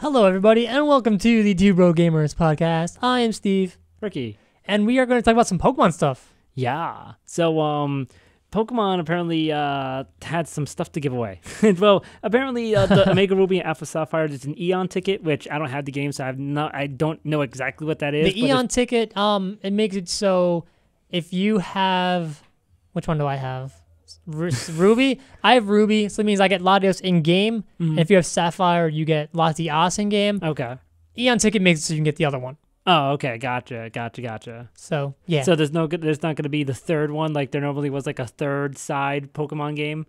Hello, everybody, and welcome to the Two Bro Gamers podcast. I am Steve, Ricky, and we are going to talk about some Pokemon stuff. yeah. So, Pokemon apparently had some stuff to give away. Well, apparently the Omega Ruby and Alpha Sapphire is an Eon ticket, which I don't have the game, so I don't know exactly what that is. The Eon ticket, it makes it so if you have, which one do I have? Ruby. I have Ruby, so it means I get Latios in game. And if you have Sapphire, you get Latias in game. Okay. Eon ticket makes it so you can get the other one. Oh, okay. Gotcha. So yeah. So there's not going to be the third one like there normally was, like a third side Pokemon game.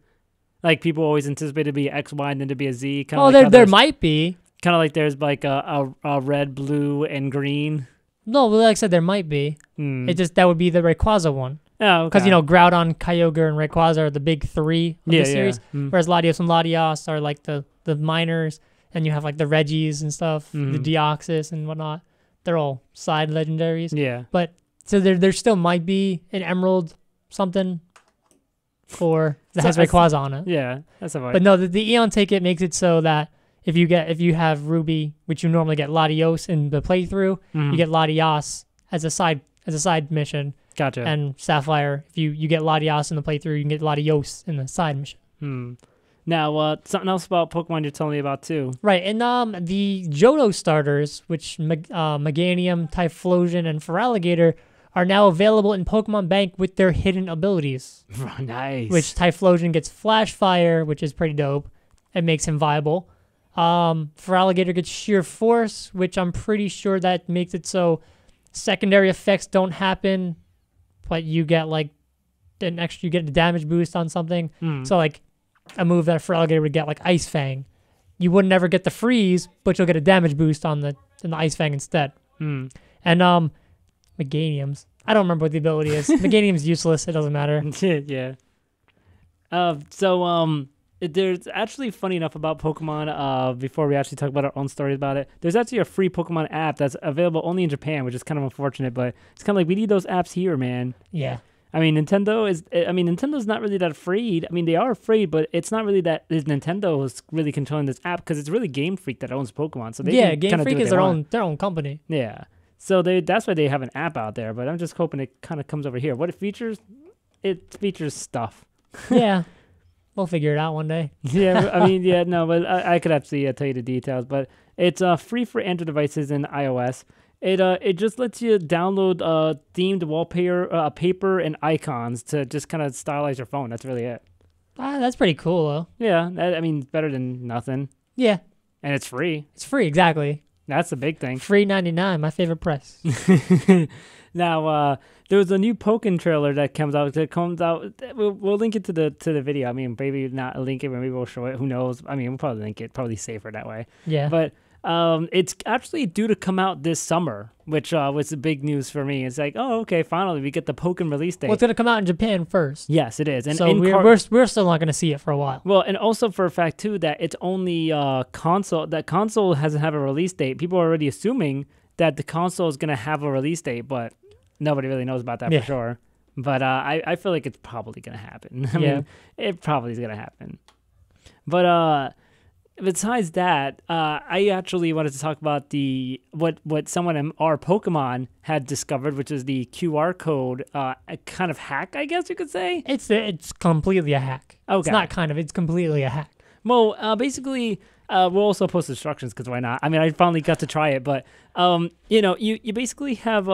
Like people always anticipated to be X, Y, and then to be a Z. Well, like there might be. Kind of like there's like a red, blue, and green. No, well, like I said, there might be. It just that would be the Rayquaza one. Oh, okay. Because, Groudon, Kyogre, and Rayquaza are the big three of the series. Whereas Latios and Latias are like the minors. And you have like the Reggies and stuff, the Deoxys and whatnot. They're all side legendaries. Yeah. But so there still might be an Emerald something that has Rayquaza on it. Yeah, that's about it. But no, the Eon ticket makes it so that if you have Ruby, which you normally get Latios in the playthrough, you get Latias as a side mission. Gotcha. And Sapphire, if you get Latias in the playthrough, you can get Latios in the side mission. Now, something else about Pokemon you're telling me about too. Right, and the Johto starters, which Meganium, Typhlosion, and Feraligatr, are now available in Pokemon Bank with their hidden abilities. Nice. Which Typhlosion gets Flash Fire, which is pretty dope. It makes him viable. Feraligatr gets Sheer Force, which I'm pretty sure that makes it so secondary effects don't happen, but you get like you get a damage boost on something. So like a move that Feraligatr would get, like Ice Fang, you would never get the freeze, but you'll get a damage boost on the Ice Fang instead. And Meganiums, I don't remember what the ability is. Meganium's useless. It doesn't matter. Yeah. There's actually, funny enough about Pokemon, before we actually talk about our own stories about it, there's actually a free Pokemon app that's available only in Japan, which is kind of unfortunate, but it's kind of like, we need those apps here, man. Yeah. I mean, Nintendo's not really that afraid. I mean, they are afraid, but it's not really that Nintendo is really controlling this app, because it's really Game Freak that owns Pokemon. So Game Freak is their own company. Yeah. So that's why they have an app out there, but I'm just hoping it kind of comes over here. What it features? It features stuff. Yeah. We'll figure it out one day. Yeah, I mean, yeah, no, but I could actually tell you the details. But it's free for Android devices and iOS. It just lets you download themed wallpaper, paper, and icons to just kind of stylize your phone. That's really it. That's pretty cool, though. Yeah, I mean, better than nothing. Yeah. And it's free. It's free, exactly. That's the big thing. Free 99, my favorite price. Now, there was a new Pokken trailer that comes out. We'll link it to the video. I mean, maybe not link it, but maybe we'll show it. Who knows? I mean, we'll probably link it. Probably safer that way. Yeah. But it's actually due to come out this summer, which was the big news for me. It's like, oh, okay, finally we get the Pokken release date. Well, it's gonna come out in Japan first. Yes, it is. And so we're still not gonna see it for a while. Well, and also for a fact too that it's only console. That console hasn't have a release date. People are already assuming that the console is gonna have a release date, but nobody really knows about that for sure. But I feel like it's probably gonna happen. I mean, it probably is gonna happen. But besides that, I actually wanted to talk about what someone in our Pokemon had discovered, which is the QR code, a kind of hack, I guess you could say. It's completely a hack. Okay. It's not kind of. It's completely a hack. Well, basically, we'll also post instructions because why not? I mean, I finally got to try it, but you basically have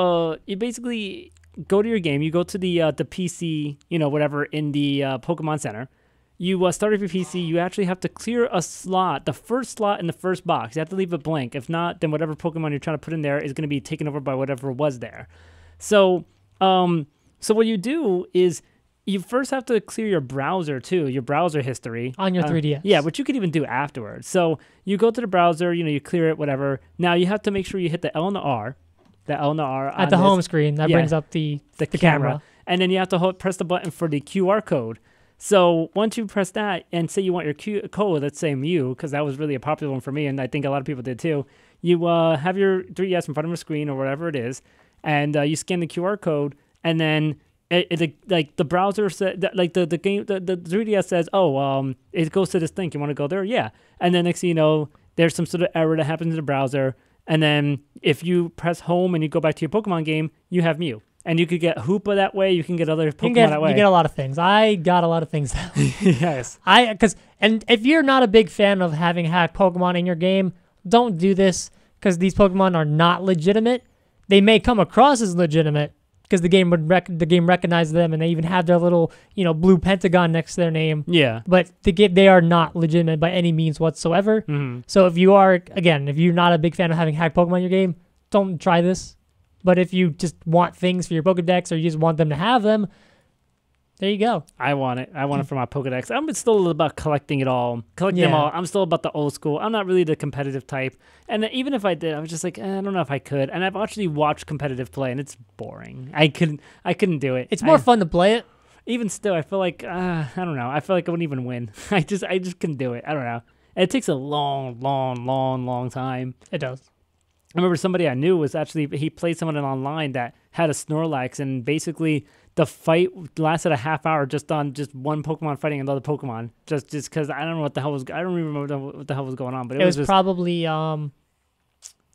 you basically go to your game. You go to the PC, whatever in the Pokemon Center. You start with your PC. You actually have to clear a slot, the first slot in the first box. You have to leave it blank. If not, then whatever Pokemon you're trying to put in there is going to be taken over by whatever was there. So what you do is you first have to clear your browser too, your browser history. On your 3DS. Yeah, which you could even do afterwards. So you go to the browser, you clear it, whatever. Now you have to make sure you hit the L and the R. The L and the R. At the home screen, that brings up the camera. And then you have to press the button for the QR code. So once you press that and say you want your code, let's say Mew, because that was really a popular one for me, and I think a lot of people did too, you have your 3DS in front of a screen or whatever it is, and you scan the QR code, and then like the browser said, like the game, the 3DS says, it goes to this link. You want to go there? Yeah. And then next thing you know, there's some sort of error that happens in the browser, and then if you press home and you go back to your Pokemon game, you have Mew. And you could get Hoopa that way. You can get other Pokemon that way. You get a lot of things. I got a lot of things that way. Yes. And if you're not a big fan of having hacked Pokemon in your game, don't do this because these Pokemon are not legitimate. They may come across as legitimate because the game recognizes them, and they even have their little blue pentagon next to their name. Yeah. But they are not legitimate by any means whatsoever. Mm-hmm. So if you're not a big fan of having hacked Pokemon in your game, don't try this. But if you just want things for your Pokedex or you just want them to have them, there you go. I want it. I want it for my Pokedex. I'm still about collecting it all. Them all. I'm still about the old school. I'm not really the competitive type. And even if I did, I was just like, I don't know if I could. And I've actually watched competitive play, and it's boring. I couldn't do it. It's more fun to play it. Even still, I feel like, I don't know. I feel like I wouldn't even win. I just couldn't do it. I don't know. And it takes a long, long, long, long time. It does. I remember somebody I knew he played someone online that had a Snorlax, and basically the fight lasted a half hour just on one Pokemon fighting another Pokemon, just because I don't know what the hell was. I don't even remember what the hell was going on, but it was just, probably a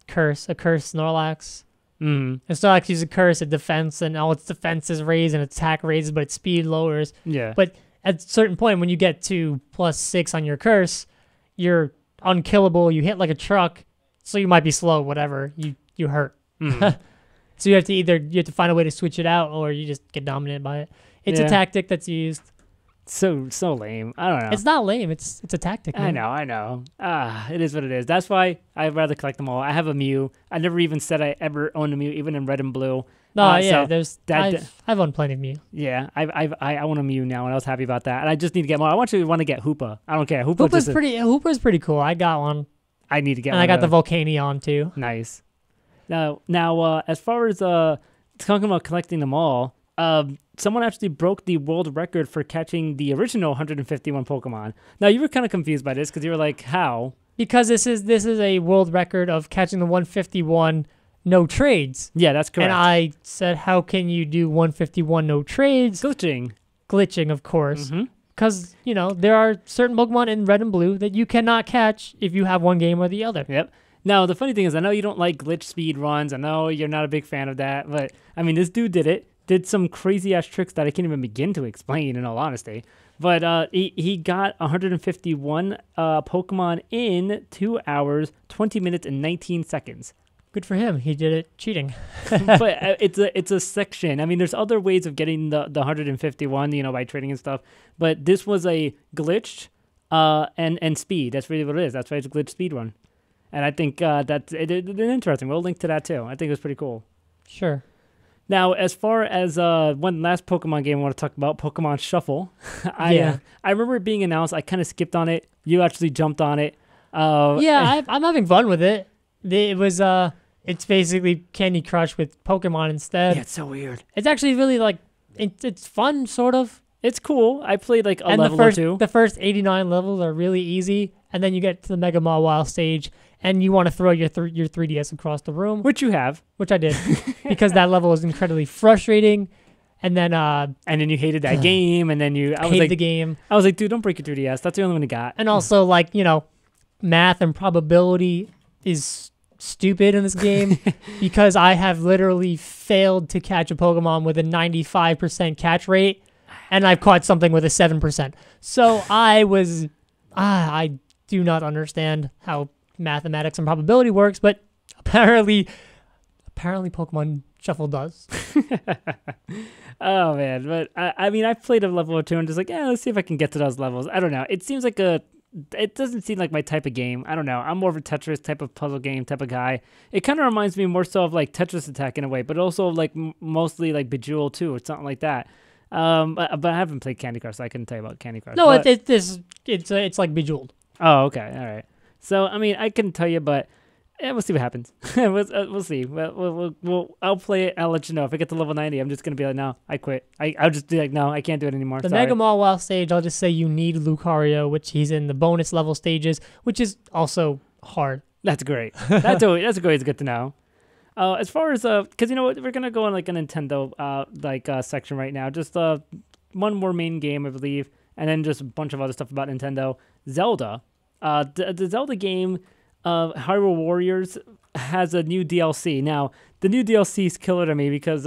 curse Snorlax. Mm-hmm. And Snorlax uses a curse, a defense, and all its defense is raised and its attack raises, but its speed lowers. Yeah. But at a certain point, when you get to +6 on your curse, you're unkillable. You hit like a truck. So you might be slow, whatever. You hurt. Mm. So you have to find a way to switch it out, or you just get dominated by it. It's a tactic that's used. So lame. I don't know. It's not lame. It's a tactic. Man. I know. It is what it is. That's why I'd rather collect them all. I have a Mew. I never even said I ever owned a Mew, even in Red and Blue. No, I've owned plenty of Mew. Yeah, I own a Mew now, and I was happy about that. And I just need to get more. I want to get Hoopa. I don't care. Hoopa's pretty cool. I got one. I need to get and one. I got the Volcanion too. Nice. Now, as far as talking about collecting them all, someone actually broke the world record for catching the original 151 Pokemon. Now, you were kind of confused by this because you were like, how? Because this is a world record of catching the 151 no trades. Yeah, that's correct. And I said, how can you do 151 no trades? Glitching, of course. Mm-hmm. Because, there are certain Pokemon in Red and Blue that you cannot catch if you have one game or the other. Yep. Now, the funny thing is, I know you don't like glitch speed runs. I know you're not a big fan of that. But, I mean, this dude did some crazy-ass tricks that I can't even begin to explain, in all honesty. But he got 151 Pokemon in 2 hours, 20 minutes, and 19 seconds. Good for him. He did it cheating. But it's a section. I mean, there's other ways of getting the 151, by trading and stuff. But this was a glitch and speed. That's really what it is. That's why it's a glitch speed run. And I think that's interesting. We'll link to that too. I think it was pretty cool. Sure. Now, as far as one last Pokemon game I want to talk about, Pokemon Shuffle. I remember it being announced. I kind of skipped on it. You actually jumped on it. I'm having fun with it. It's basically Candy Crush with Pokemon instead. Yeah, it's so weird. It's actually really it's fun, sort of. It's cool. I played a level or two. The first 89 levels are really easy, and then you get to the Mega Mawile stage, and you want to throw your 3DS across the room. Which you have. Which I did, because that level was incredibly frustrating. And then you hated that game, and then I hated the game. I was like, dude, don't break your 3DS. That's the only one you got. And also, math and probability is stupid in this game because I have literally failed to catch a Pokemon with a 95% catch rate, and I've caught something with a 7%. So I do not understand how mathematics and probability works, but apparently Pokemon Shuffle does. Oh man, but I mean, I've played a level or two and just let's see if I can get to those levels. I don't know. It seems like it doesn't seem like my type of game. I don't know. I'm more of a Tetris type of puzzle game type of guy. It kind of reminds me more so of Tetris Attack in a way, but also mostly Bejeweled too, or something like that. But I haven't played Candy Crush, so I couldn't tell you about Candy Crush. No, it's like Bejeweled. Oh, okay, all right. So I mean, I can tell you, but we'll see what happens. we'll see. I'll play it. I'll let you know if I get to level 90. I'm just gonna be like, no, I quit. I'll just be like, no, I can't do it anymore. The Mega Mawile stage, I'll just say you need Lucario, which he's in the bonus level stages, which is also hard. That's great. That's always good to know. As far as because you know what, we're gonna go on a Nintendo section right now. Just one more main game, I believe, and then just a bunch of other stuff about Nintendo. Zelda. The Zelda game. Hyrule Warriors has a new DLC. Now, the new DLC is killer to me because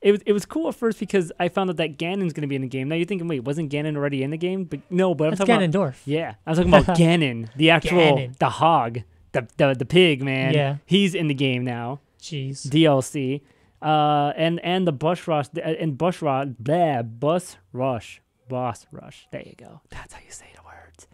it was cool at first because I found out that Ganon's going to be in the game. Now you're thinking, wait, wasn't Ganon already in the game? But no, but I'm talking about Ganondorf. Yeah, I was talking about Ganon, the actual the hog, the pig man. Yeah, he's in the game now. Jeez. DLC, and the Boss Rush and Boss Rush. There you go. That's how you say the words.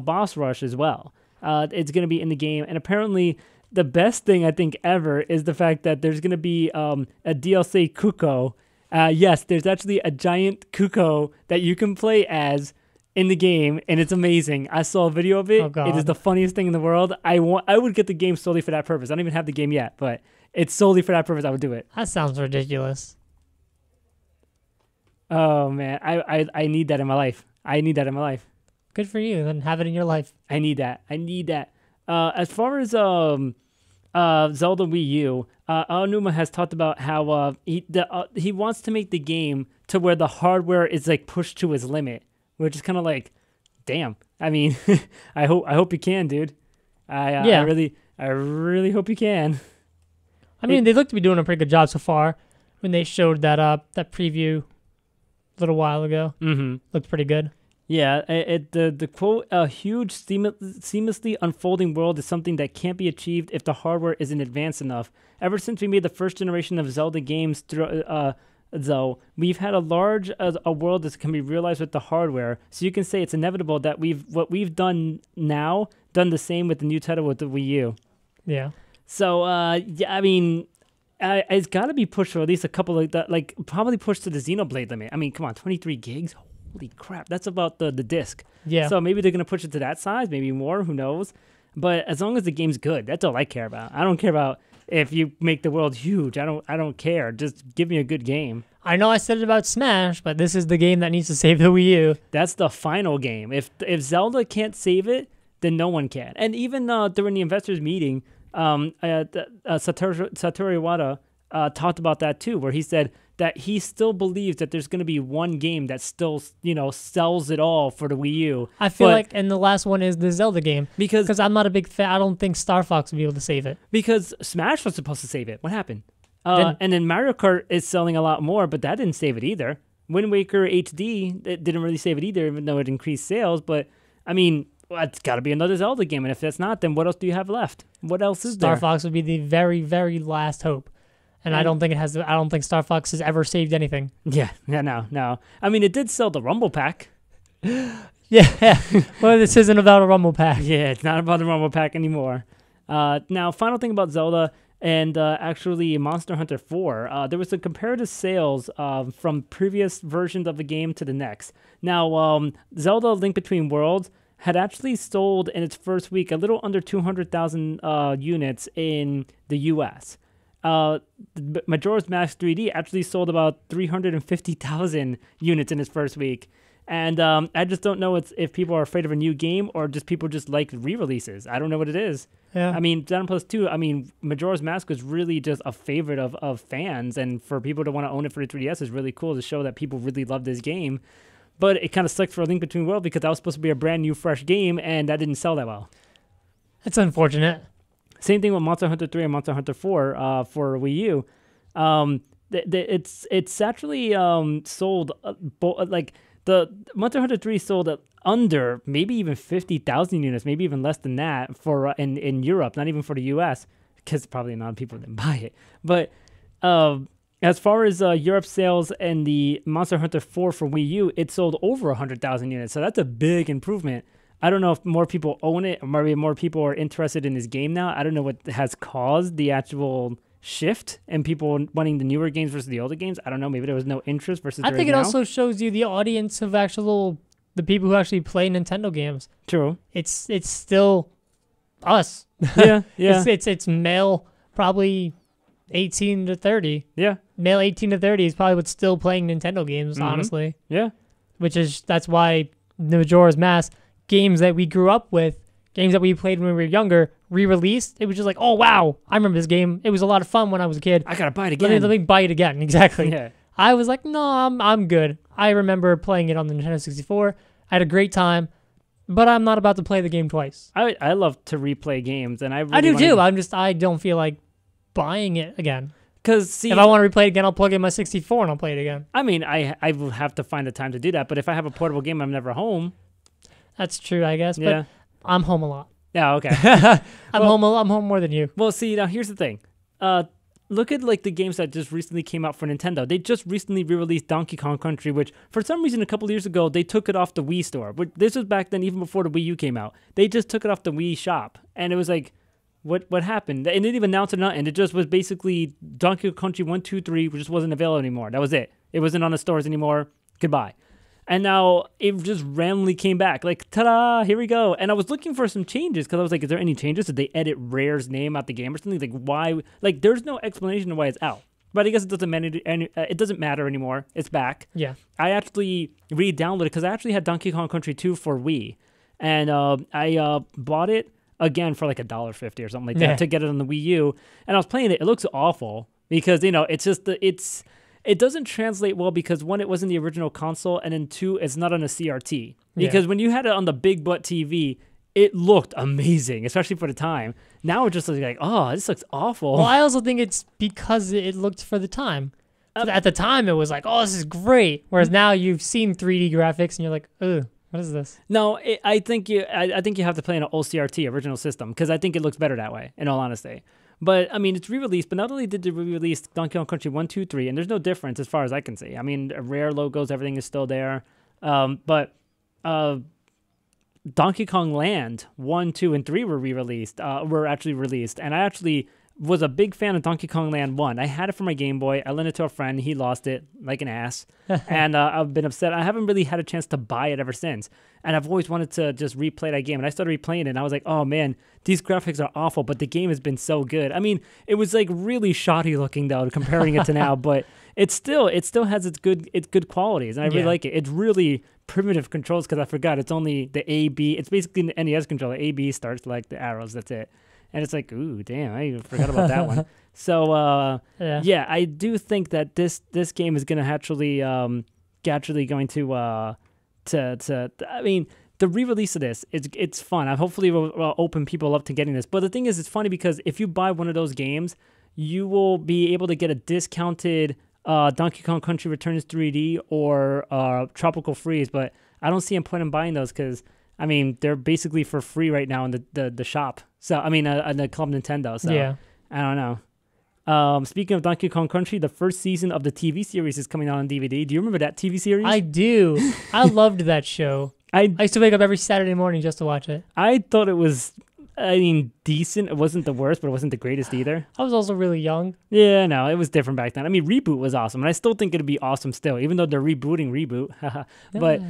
Boss Rush as well. It's going to be in the game, and apparently the best thing I think ever is the fact that there's going to be a DLC Kuko. Yes, there's actually a giant Kuko that you can play as in the game, and it's amazing. I saw a video of it. Oh, God. It is the funniest thing in the world. I would get the game solely for that purpose. I don't even have the game yet, but it's solely for that purpose. I would do it. That sounds ridiculous. Oh man, I need that in my life. I need that in my life. Good for you. Then have it in your life. I need that. As far as Zelda Wii U, Aonuma has talked about how he wants to make the game to where the hardware is like pushed to its limit, which is kind of like, damn. I mean, I hope you can, dude. I really hope you can. I mean, they look to be doing a pretty good job so far. When they showed that that preview a little while ago, looked pretty good. Yeah, the quote, a huge seamlessly unfolding world is something that can't be achieved if the hardware isn't advanced enough. Ever since we made the first generation of Zelda games, though, we've had a large a world that can be realized with the hardware. So you can say it's inevitable that what we've done now done the same with the new title with the Wii U. Yeah. So yeah, I mean, it's got to be pushed for at least a couple of that, like probably pushed to the Xenoblade limit. I mean, come on, 23 gigs. Holy crap, that's about the disc. Yeah. So maybe they're going to push it to that size, maybe more, who knows. But as long as the game's good, that's all I care about. I don't care about if you make the world huge. I don't care. Just give me a good game. I know I said it about Smash, but this is the game that needs to save the Wii U. That's the final game. If Zelda can't save it, then no one can. And even during the investors meeting, Satoru Iwata talked about that too, where he said that he still believes that there's going to be one game that still, sells it all for the Wii U. I feel like, and the last one is the Zelda game. Because I'm not a big fan. I don't think Star Fox will be able to save it. Because Smash was supposed to save it. What happened? And then Mario Kart is selling a lot more, but that didn't save it either. Wind Waker HD, it didn't really save it either, even though it increased sales. But, I mean, it's got to be another Zelda game. And if that's not, then what else do you have left? What else is there? Star Fox would be the very, very last hope. And I don't think it has. I don't think Star Fox has ever saved anything. Yeah, no. I mean, it did sell the Rumble Pack. Yeah. Well, this isn't about a Rumble Pack. Yeah, it's not about the Rumble Pack anymore. Now, final thing about Zelda and actually Monster Hunter 4. There was some comparative sales from previous versions of the game to the next. Now, Zelda: Link Between Worlds had actually sold in its first week a little under 200,000 units in the U.S. Majora's Mask 3D actually sold about 350,000 units in its first week. And I just don't know if people are afraid of a new game or just people just like re-releases. I don't know what it is. Yeah. I mean, Zelda Plus 2, Majora's Mask was really just a favorite of fans. And for people to want to own it for the 3DS is really cool to show that people really love this game. But it kind of sucked for A Link Between Worlds because that was supposed to be a brand new, fresh game, and that didn't sell that well. That's unfortunate. Same thing with Monster Hunter 3 and Monster Hunter 4 for Wii U. It's actually sold, like the Monster Hunter 3 sold under maybe even 50,000 units, maybe even less than that for in Europe, not even for the US, because probably not people didn't buy it. But as far as Europe sales and the Monster Hunter 4 for Wii U, it sold over 100,000 units, so that's a big improvement. I don't know if more people own it or maybe more people are interested in this game now. I don't know what has caused the actual shift and people wanting the newer games versus the older games. I don't know. Maybe there was no interest versus I think it also shows you the audience of the people who actually play Nintendo games. True. It's still us. Yeah. It's male, probably 18 to 30. Yeah. Male 18 to 30 is probably what's still playing Nintendo games, honestly. Yeah. That's why the Majora's Mask games that we grew up with, games that we played when we were younger, re-released. It was just like, oh wow, I remember this game. It was a lot of fun when I was a kid. I gotta buy it again. Let me buy it again. Exactly. Yeah. I was like, no, I'm good. I remember playing it on the Nintendo 64. I had a great time. but I'm not about to play the game twice. I love to replay games, and I really I do wanna, too. I don't feel like buying it again. Because see, If I want to replay it again, I'll plug in my 64 and I'll play it again. I mean, I will have to find the time to do that. But if I have a portable game, I'm never home. That's true, I guess. Yeah. But I'm home a lot. Yeah. Okay. I'm home more than you. Well, see, now here's the thing. Look at like the games that just recently came out for Nintendo. They just recently re-released Donkey Kong Country, which for some reason a couple of years ago they took it off the Wii store. But this was back then, even before the Wii U came out. They just took it off the Wii shop, and it was like, what happened? And they didn't even announce it, nothing. It just was basically Donkey Kong Country 1, 2, 3, which just wasn't available anymore. That was it. It wasn't on the stores anymore. Goodbye. And now it just randomly came back. Like, ta-da, here we go. And I was looking for some changes because I was like, is there any changes? Did they edit Rare's name out the game or something? Like, why? Like, there's no explanation of why it's out. But I guess it doesn't matter anymore. It's back. Yeah. I actually re-downloaded it because I actually had Donkey Kong Country 2 for Wii. And I bought it again for like $1.50 or something like that to get it on the Wii U. And I was playing it. It looks awful because, it's just it doesn't translate well because one, it wasn't the original console, and then two, it's not on a CRT. Because when you had it on the big butt TV, it looked amazing, especially for the time. Now it just looks like, oh, this looks awful. Well, I also think it's because it looked for the time. At the time, it was like, oh, this is great. Whereas now you've seen 3D graphics and you're like, ugh, what is this? No, I think you have to play an old CRT original system because I think it looks better that way, in all honesty. But, I mean, it's re-released, but not only did they re-release Donkey Kong Country 1, 2, 3, and there's no difference as far as I can see. I mean, Rare logos, everything is still there. But Donkey Kong Land 1, 2, and 3 were actually released. And I actually was a big fan of Donkey Kong Land 1. I had it for my Game Boy. I lent it to a friend. He lost it like an ass. And I've been upset. I haven't really had a chance to buy it ever since. And I've always wanted to just replay that game. And I started replaying it, and I was like, oh, man, these graphics are awful, but the game has been so good. I mean, it was like really shoddy looking, though, comparing it to now. But it still has its good qualities, and I really like it. It's really primitive controls because I forgot. It's only the A, B. It's basically the NES controller. A, B starts like the arrows. That's it. And it's like, ooh, damn, I forgot about that one. So, I do think that this game is going to actually going to I mean, the re-release of this, it's fun. Hopefully will open people up to getting this. But the thing is, it's funny because if you buy one of those games, you will be able to get a discounted Donkey Kong Country Returns 3D or Tropical Freeze. But I don't see a point in buying those because, I mean, they're basically for free right now in the shop. So, I mean, the Club Nintendo. So, I don't know. Speaking of Donkey Kong Country, the first season of the TV series is coming out on DVD. Do you remember that TV series? I do. I loved that show. I used to wake up every Saturday morning just to watch it. I thought it was, decent. It wasn't the worst, but it wasn't the greatest either. I was also really young. Yeah, no, it was different back then. I mean, Reboot was awesome, and I still think it'd be awesome still, even though they're rebooting Reboot. But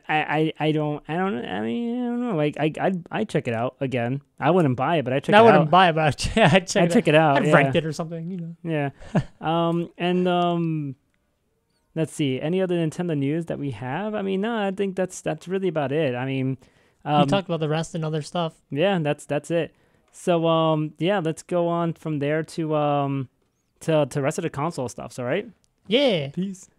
I don't know. Like I'd check it out again. I wouldn't buy it, but I'd check it out. I wouldn't buy it, but I'd check it out. I'd rent it or something, Yeah. Let's see. Any other Nintendo news that we have? I mean, no, I think that's really about it. I mean, you talked about the rest and other stuff. Yeah, that's it. So let's go on from there to rest of the console stuff. All right. Yeah. Peace.